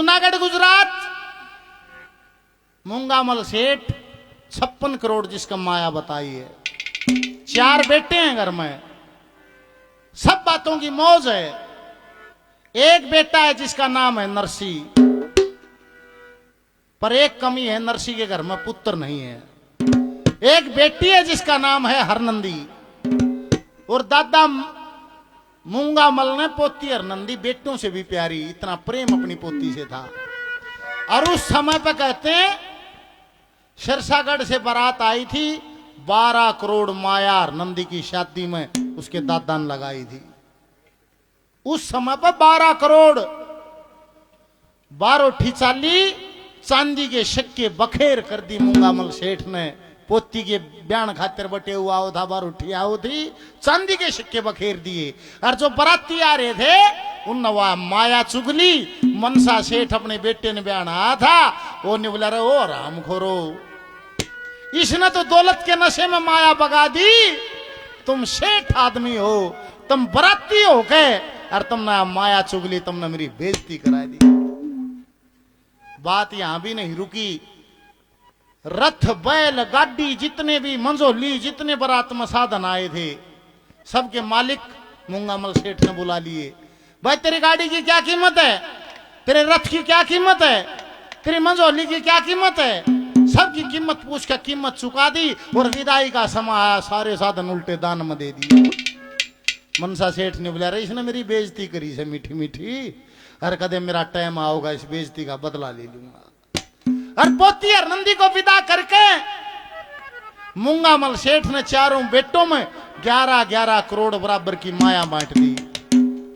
जूनागढ़ गुजरात, मूंगामल सेठ 56 करोड़ जिसका माया बताई है। 4 बेटे हैं घर में, सब बातों की मौज है। एक बेटा है जिसका नाम है नरसी, पर एक कमी है, नरसी के घर में पुत्र नहीं है। एक बेटी है जिसका नाम है हरनंदी, और दादा मूंगामल ने पोती हरनंदी बेटों से भी प्यारी, इतना प्रेम अपनी पोती से था। और उस समय पर कहते हैं सिरसागढ़ से बारात आई थी, 12 करोड़ माया हरनंदी की शादी में उसके दादा ने लगाई थी। उस समय पर 12 करोड़ 12 ठीचाली चांदी के सिक्के बखेर कर दी मूंगामल सेठ ने। पोती के बयान खातिर बटे हुआ था, 12 उठी आओ थी, चांदी के सिक्के बखेर दिए। और जो बराती आ रहे थे उन माया चुगली, मनसा सेठ अपने बेटे ने बयान आया था, वो ने बोला रे ओ राम खोरो, इसने तो दौलत के नशे में माया बगा दी। तुम सेठ आदमी हो, तुम बराती हो के, और तुमने माया चुगली, तुमने मेरी बेइज्जती करा दी। बात यहां भी नहीं रुकी। रथ बैल गाड़ी जितने भी मंजोली, जितने बारात में साधन आए थे, सबके मालिक मूंगामल सेठ ने बुला लिए। भाई तेरी गाड़ी की क्या कीमत है, तेरे रथ की क्या कीमत है, तेरी मंजोली की क्या कीमत है, सबकी कीमत पूछ कर कीमत चुका दी। और विदाई का समय आया, सारे साधन उल्टे दान में दे दिए। मनसा सेठ ने बोला रे इसने मेरी बेइज्जती करी से मीठी मीठी, हर कदे मेरा टाइम आओगा, इस बेइज्जती का बदला ले लूंगा। और पोती हरनंदी को विदा करके मूंगामल सेठ ने चारों बेटों में 11-11 करोड़ बराबर की माया बांट दी।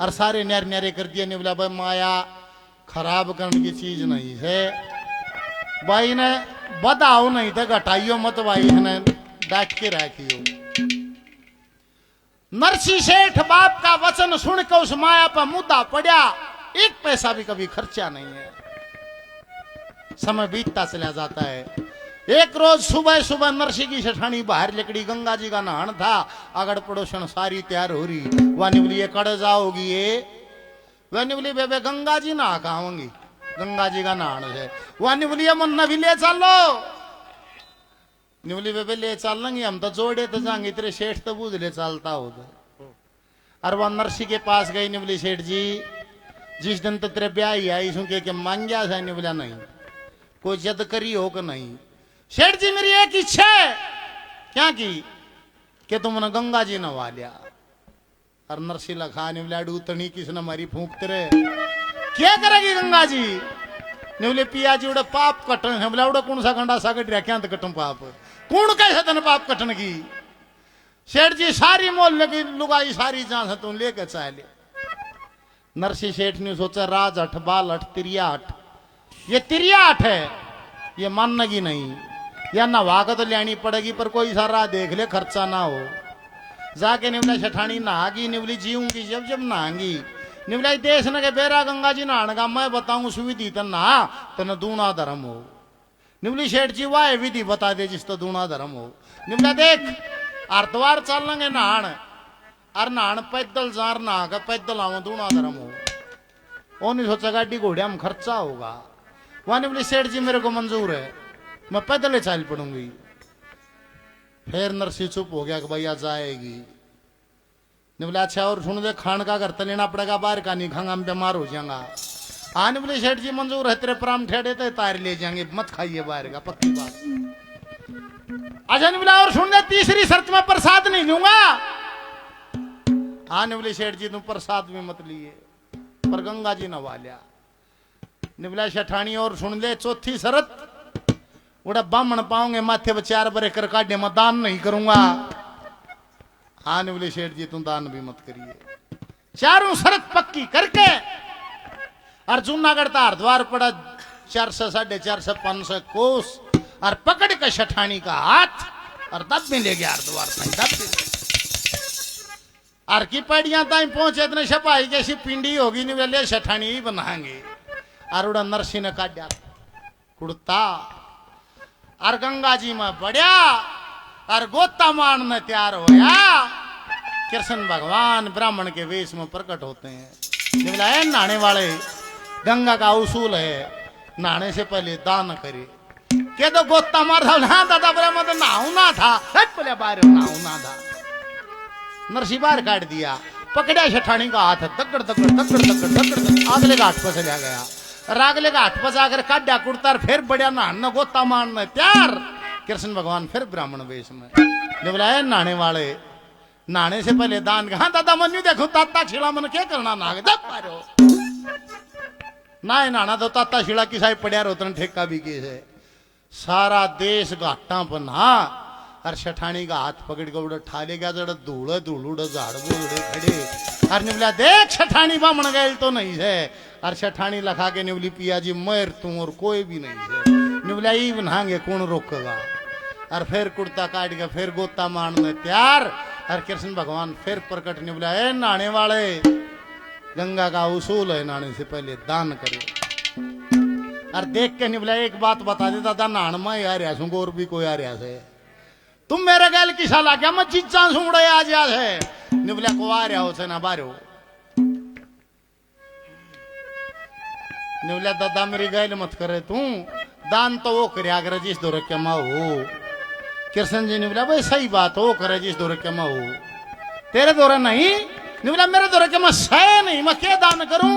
और सारे न्यारे न्यारे कर दिया। ने बोला भाई माया खराब करने की चीज नहीं है, भाई ने बधाओ नहीं तो घटाइयो मत, भाई ने डांट के रखियो। नरसी सेठ बाप का वचन सुनकर उस माया पर मुद्दा पड़ा, एक पैसा भी कभी खर्चा नहीं है। समय बीतता चला जाता है। एक रोज सुबह सुबह नरसी की सेठानी बाहर निकली, गंगा जी का नहान था, अगड़ पड़ोसन सारी तैयार हो रही। वानी बोली ये कड़ जाओगी ये, वानी बोली बेबे गंगा जी नहा खाऊंगी, गंगा जी का नहान है। वानी बोली मन भी ले चलो, बोली बेबे ले चल लेंगे हम तो, जोड़े तो जाएंगे, तेरे सेठ तो बूझ ले चलता हो। और वह नरसी के पास गई, ने बोली सेठ जी जिस दिन तो तेरे ब्याह ही आई सू के मांग्या था, ने बोला नहीं, कोई जद करी हो कि नहीं। सेठ जी मेरी एक इच्छा है, क्या की, कि तुमने गंगा जी नवा लिया। और नरसी लखा ने बोला डूतनी किसने मारी फूंकते रहे, क्या करेगी गंगा जी। ने बोले पिया जी उड़े पाप कटन है। बोला उड़े कौन सा गंडा सा कट रहा, क्या तो कटन पाप, कौन कैसे तन पाप कटन की। सेठ जी सारी मोहल्ले की लुगाई सारी जहां से तुम लेके चाहे। नरसी सेठ ने सोचा राज हट बाल हट तिरिया हट, ये तिरिया हट है, ये मानेगी नहीं, या नहा के तो लेनी पड़ेगी, पर कोई सारा देख ले खर्चा ना हो। जाके निवला सेठानी नहागी, निवली जीऊंगी जब जब नहागी। निवला देश न के बेरा गंगा जी नहाने का मैं बताऊं सुविधि तो नहा तो दूना धर्म हो। निवली सेठ जी वाह विधि बता दे जिस तो दूना धर्म हो। निवला देख हरिद्वार चल लेंगे नहान, और नहान पैदल जार नहा कर पैदल आव दूना धर्म हो। वो नहीं सोचा गाड़ी घोड़िया में खर्चा होगा। वहां बोली सेठ जी मेरे को मंजूर है, मैं पैदल ही चाल पड़ूंगी। फिर नरसी चुप हो गया कि भैया जाएगी। ने बोला अच्छा और सुन दे, खान का घर तो लेना पड़ेगा, बाहर का नहीं खाऊंगा, हम बीमार हो जाएगा। हाँ ने बोले सेठ जी मंजूर है, तेरे प्राम ठेड़े तो तार ले जाएंगे, मत खाइए बाहर का, पक्की बात। अच्छा ने बोला और सुन दे, तीसरी शर्त में प्रसाद नहीं लूंगा। हाँ ने बोले सेठ जी तुम प्रसाद भी मत लिए, पर गंगा जी नवा लिया। निबला सेठानी और सुन ले, चौथी शरत उड़ा बामण पाओगे माथे पर 4 बरे कर काटे, मैं दान नहीं करूंगा। हाँ ने बोले सेठ जी तुम दान भी मत करिए। चारों शरत पक्की करके और जूनागढ़ का हरिद्वार पड़ा 400 450 500 कोस, और पकड़ के सेठानी का हाथ और दब में ले गया हरिद्वार तक। और की पड़िया ताई पहुंचे इतने छपाई कैसी पिंडी होगी, नहीं बोले सेठानी ही बनाएंगे। और उड़ा नरसी ने काटा कुड़ता, और गंगा जी में बढ़िया, और गोता मारने तैयार होया। कृष्ण भगवान ब्राह्मण के वेश में प्रकट होते हैं। बोला नहाने वाले गंगा का उसूल है नहाने से पहले दान करे। के तो गोता मार था हाँ दादा बोले मैं तो नहाऊ ना था बोले बाहर नहाऊ ना था। नरसी बाहर काट दिया पकड़ा शठानी का हाथ दगड़ दगड़ दगड़ दगड़ दगड़ अगले घाट पर चला गया। रागले घाट पर जाकर काटा कुड़ता फिर बढ़िया नहाना गोता मारना त्यार। कृष्ण भगवान फिर ब्राह्मण वेश में जब बुलाया नहाने वाले नहाने से पहले दान का हाँ दादा मन देखो ताता छिड़ा मन क्या करना नाग दब पारो ना नहाना तो ताता छिड़ा की साइड पड़िया रोतन ठेका भी केस है। सारा देश घाटा पर नहा और शठानी का हाथ पकड़ के उड़ ठाले गया जड़ धूल धूल उड़ झाड़ उड़े खड़े और निबला देख शठानी बामण गए तो नहीं है। और शठानी लखा के निबली पिया जी मर तू और कोई भी नहीं है। निबला ही नहांगे कौन रोकेगा। और फिर कुर्ता काट के फिर गोता मारने त्यार। और कृष्ण भगवान फिर प्रकट निबला है नहाने वाले गंगा का उसूल है नहाने से पहले दान करे। और देख के निबला एक बात बता देता था नहान में आ रहा हूँ और भी कोई आ रहा है तुम मेरे गैल किसा ला क्या मैं चीजा सुड़े आज याद है। निबला को आ रहा हो से ना बारो निबला दादा मेरी गैल मत करे तू दान तो वो करे अगर जिस दौर के माँ हो। कृष्ण जी निबला भाई सही बात हो करे जिस दौर के माँ हो तेरे दौरे नहीं। निबला मेरे दौरे के मैं सह नहीं मैं क्या दान करूं।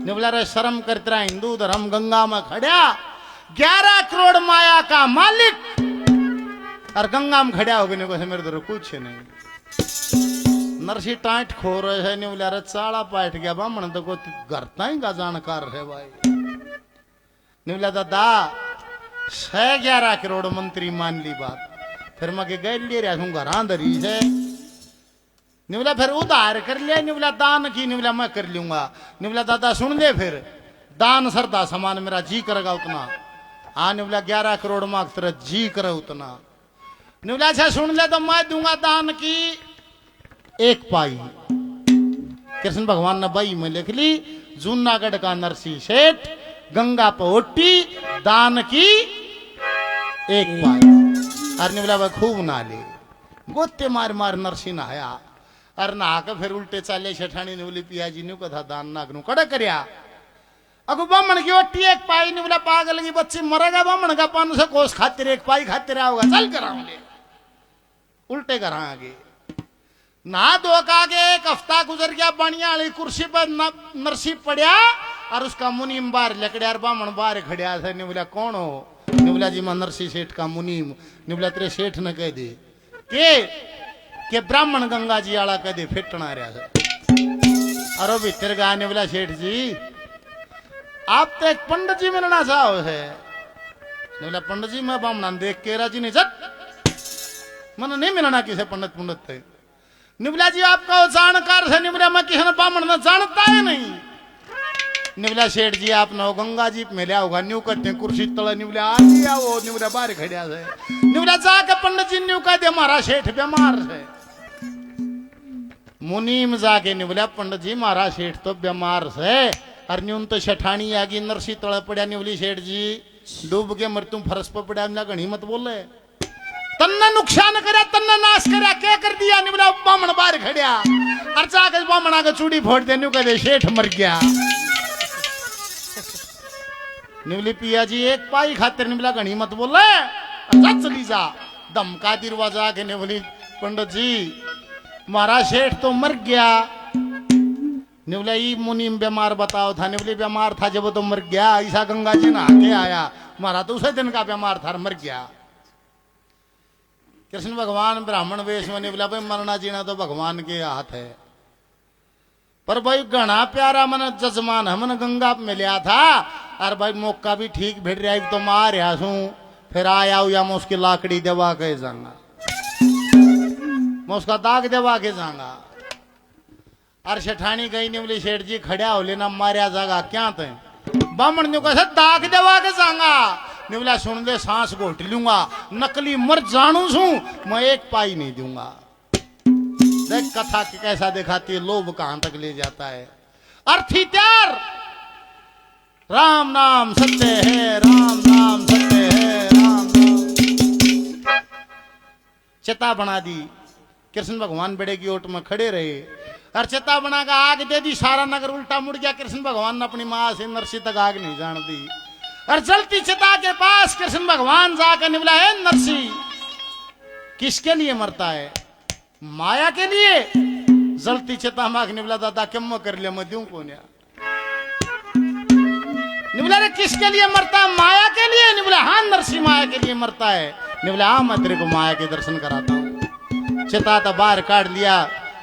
निबला रे शर्म करते रहा हिंदू धर्म गंगा में खड़ा 11 करोड़ माया का मालिक और गंगा में खड़ा हो गए मेरे दौरे कुछ नहीं। नरसी टाइट खो रहे है निबला रे चाड़ा पाट गया बामण तो को घरता ही का जानकार है भाई। निबला दादा 11 करोड़ मंत्री मान ली बात फिर मैं गए ले रहा हूँ घर धरी है। निबला फिर उधार कर लिया निबला दान की निबला मैं कर लूंगा। निबला दादा सुन ले फिर दान सरदा समान मेरा जी करेगा उतना। हाँ निबला 11 करोड़ मांग तेरा जी करे उतना। निबला अच्छा सुन ले तो मैं दूंगा दान की 1 पाई। कृष्ण भगवान ने बई में लिख ली जूनागढ़ का नरसी सेठ गंगा पोटी दान की 1 पाई। और निबला भाई खूब ना ले गोते मार मार नरसी नहाया और नहा के फिर उल्टे चाले शठानी निबली पिया जी ने कथा दान नागनू कड़ा करया। अगो बामण की ओटी 1 पाई निबला पागल की बच्ची मरेगा बामण का 500 कोस खातिर 1 पाई खातिर आओगा चल कराऊंगे उल्टे करा आगे ना दो का के 1 हफ्ता गुजर गया बढ़िया वाली कुर्सी पर नरसी पड़या और उसका मुनीम बाहर लकड़िया बामण बाहर खड़िया था। निबला कौन हो। निबला जी मैं नरसी सेठ का मुनीम। निबला तेरे सेठ ने कह दे के ब्राह्मण गंगा जी आला कह दे फिटना रहा है। अरे भीतर गा निबला सेठ जी आप तो एक पंडित जी मिलना चाहो है। निबला पंडित जी मैं बामण देख के राजी नहीं जट मन नहीं मिलना किसी पंडित पंडित थे। निबला जी आपका जानकार है। निबला मैं किसी ने बामण ने जानता है नहीं। निबला सेठ जी आप नो गंगा जी में लिया होगा न्यू करते कुर्सी तले निबला आ गया वो निबला बाहर खड़िया है। निबला जाके पंडित जी न्यू कहते हमारा सेठ बीमार है। मुनीम जाके निबला पंडित जी हमारा सेठ तो बीमार है और न्यून तो शठानी आगी नरसी तले पड़ा। निबली सेठ जी डूब के मृत्यु फरस पर पड़ा घनी मत बोले तन्ना नुकसान करा तन्ना नाश करा क्या कर दिया। निबला बामण बाहर खड़िया और जाके बामणा का चूड़ी फोड़ दे न्यू कहते सेठ मर गया। निबली पिया जी 1 पाई खातिर निबला घनी मत बोले चली जा धमका दरवाजा के निबली पंडित जी हमारा सेठ तो मर गया। निबला ये मुनीम बीमार बताओ था। निबली बीमार था जब तो मर गया ऐसा गंगा जी नहा के आया हमारा तो उसे दिन का बीमार था मर गया। कृष्ण भगवान ब्राह्मण वेश में निबला भाई मरना जीना तो भगवान के हाथ है पर भाई घना प्यारा मन जजमान हमन गंगा में लिया था और भाई मौका भी ठीक भेट रहा तो मार रहा हूं फिर आया या मैं उसकी लाकड़ी दबा के जाऊंगा मैं उसका दाग दबा के जाऊंगा। और शठानी गई निबली सेठ जी खड़ा हो लेना मारिया जागा क्या थे बामण ने कहा दाग दबा के जाऊंगा। निबला सुन दे सांस घोट लूंगा नकली मर जानू छू मैं 1 पाई नहीं दूंगा। देख कथा कैसा दिखाती है लोभ कहां तक ले जाता है। अर्थी त्यार राम नाम सत्य है राम नाम सत्य है राम नाम चिता बना दी। कृष्ण भगवान बेड़े की ओट में खड़े रहे और चिता बना का आग दे दी, सारा नगर उल्टा मुड़ गया। कृष्ण भगवान ने अपनी माँ से नरसी तक आग नहीं जान दी। और जलती चिता के पास कृष्ण भगवान जाकर निकला, है नरसी किसके लिए मरता है? माया के लिए। जलती चिता माग निकला, दादा क्यों कर लिया, मैं दूं कौन? निबला रे किसके लिए मरता है? माया के लिए। निबला हाँ नरसी माया के लिए मरता है। निबला हाँ मैं तेरे को माया के दर्शन कराता हूँ। चिता तो बाहर काट लिया,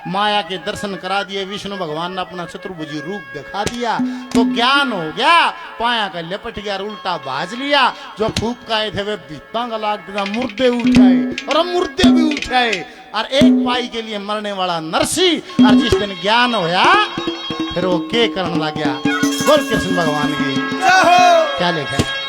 माया के दर्शन करा दिए। विष्णु भगवान ने अपना चतुर्भुजी रूप दिखा दिया तो ज्ञान हो गया। पाया का लिपट गया, उल्टा बाज लिया। जो फूक का थे वे भीता का लाग दिया, मुर्दे उठाए और मुर्दे भी उठाए। और एक पाई के लिए मरने वाला नरसी, और जिस दिन ज्ञान होया फिर वो के करने लग गया। बोल कृष्ण भगवान की क्या लिखा है?